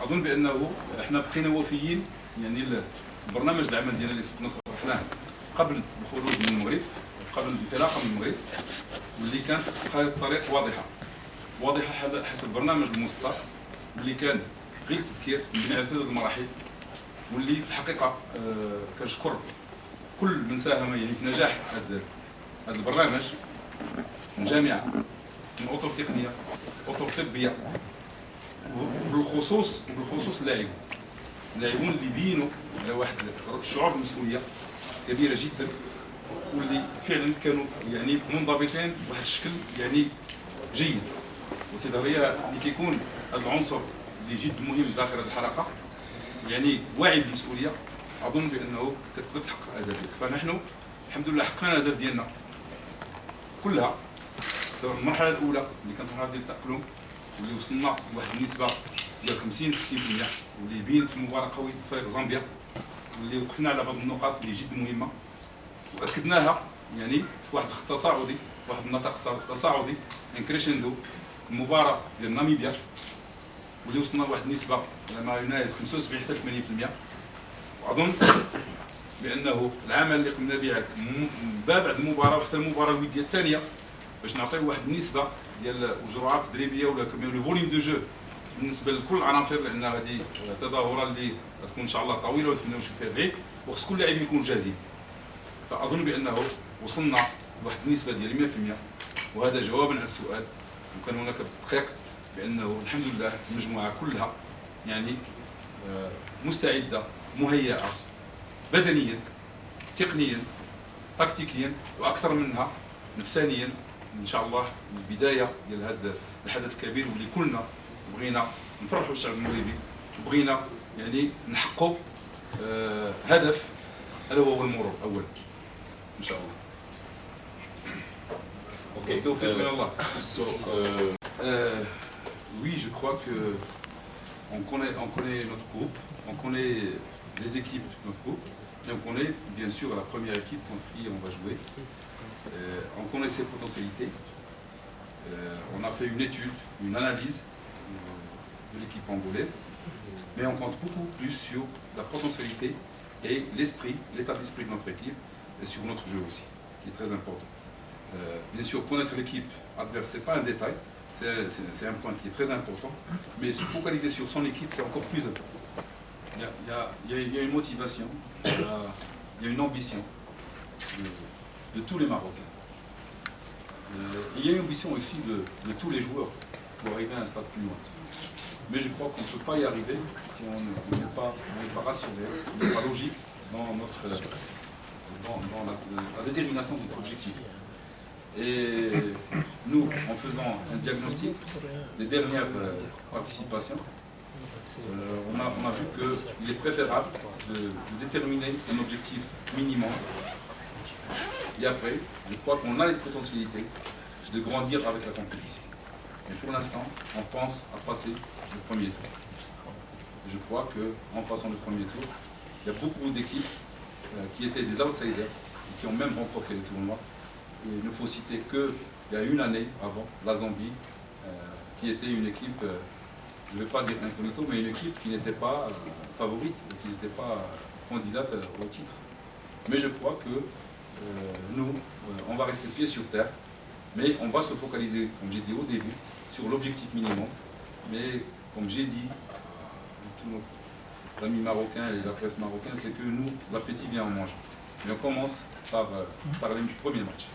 اظن بانه احنا بقينا وفيين، يعني البرنامج العمل ديالنا اللي سبقنا صرحناه قبل الخروج من المغرب، قبل الانطلاقه من المغرب، واللي كانت خارطه الطريق واضحه حسب برنامج المسطر اللي كان غير التذكير مبني على ثلاث المراحل، واللي في الحقيقه كنشكر كل من ساهم يعني في نجاح هذا البرنامج، من جامعه، من اطر تقنيه، اطر طبيه، وبالخصوص اللاعبون اللي بينوا على واحد الشعور بالمسؤوليه كبيره جدا، واللي فعلا كانوا يعني منضبطين بواحد الشكل يعني جيد. وتظهريه اللي كيكون هذا العنصر اللي جد مهم داخل الحلقه، يعني واعي بالمسؤوليه، اظن بانه كتقدر تحقق الاهداف. فنحن الحمد لله حققنا الاهداف ديالنا كلها، سواء المرحله الاولى اللي كانت مرحله ديال التاقلم، واللي وصلنا لواحد النسبه ديال 50-60%، واللي بينت في مباراه قويه فريق زامبيا، واللي وقفنا على بعض النقاط اللي جد مهمه واكدناها يعني في واحد الخط تصاعدي، في واحد النطاق تصاعدي انكريشندو المباراه ديال ناميبيا، واللي وصلنا لواحد النسبه على ما يناهز 75 حتى 80%. واظن بانه العمل اللي قمنا به بعد المباراه وحتى المباراه الوديه الثانيه باش نعطيو واحد النسبه ديال الجرعات التدريبيه ولا لو فوليوم دو جو بالنسبه لكل العناصر، لان هذه تظاهره اللي غتكون ان شاء الله طويله ونتمناو نشوف فيها بعيد، وخص كل لاعب يكونوا جاهزين. فاظن بانه وصلنا لواحد النسبه ديال 100%، وهذا جوابا على السؤال. وكان هناك تحقيق بانه الحمد لله المجموعه كلها يعني مستعده، مهيئه بدنيا، تقنيا، تكتيكيا، واكثر منها نفسانيا. ان شاء الله البدايه ديال هذا الحدث الكبير، واللي كلنا بغينا نفرحوا الشعب المغربي، وبغينا يعني نحققوا هدف، الا هو المرور الاول ان شاء الله. Ok, توفيق من الله. Oui, je crois que on connaît notre groupe, on connaît les équipes de notre groupe, et on connaît bien sûr la première équipe contre qui on va jouer. On connaît ses potentialités. On a fait une étude, une analyse de l'équipe angolaise, mais on compte beaucoup plus sur la potentialité et l'esprit, l'état d'esprit de notre équipe, et sur notre jeu aussi, qui est très important. Bien sûr, connaître l'équipe adverse, ce n'est pas un détail, c'est un point qui est très important, mais se focaliser sur son équipe, c'est encore plus important. Il y a une motivation, il y a une ambition de tous les Marocains. Il y a une ambition aussi de tous les joueurs pour arriver à un stade plus loin. Mais je crois qu'on ne peut pas y arriver si on n'est pas rationnel, on n'est pas logique dans la détermination de notre objectif. Et nous, en faisant un diagnostic des dernières participations, on a vu qu'il est préférable de déterminer un objectif minimum. Et après, je crois qu'on a les potentialités de grandir avec la compétition. Et pour l'instant, on pense à passer le premier tour. Et je crois qu'en passant le premier tour, il y a beaucoup d'équipes qui étaient des outsiders et qui ont même remporté le tournoi. Et il ne faut citer qu'il y a une année avant, la Zambie, qui était une équipe, je ne vais pas dire incognito, mais une équipe qui n'était pas favorite, et qui n'était pas candidate au titre. Mais je crois que nous, on va rester pieds sur terre, mais on va se focaliser, comme j'ai dit au début, sur l'objectif minimum. Mais comme j'ai dit à tous nos amis marocains et la presse marocaine, c'est que nous, l'appétit vient en mangeant. Mais on commence par les premiers matchs.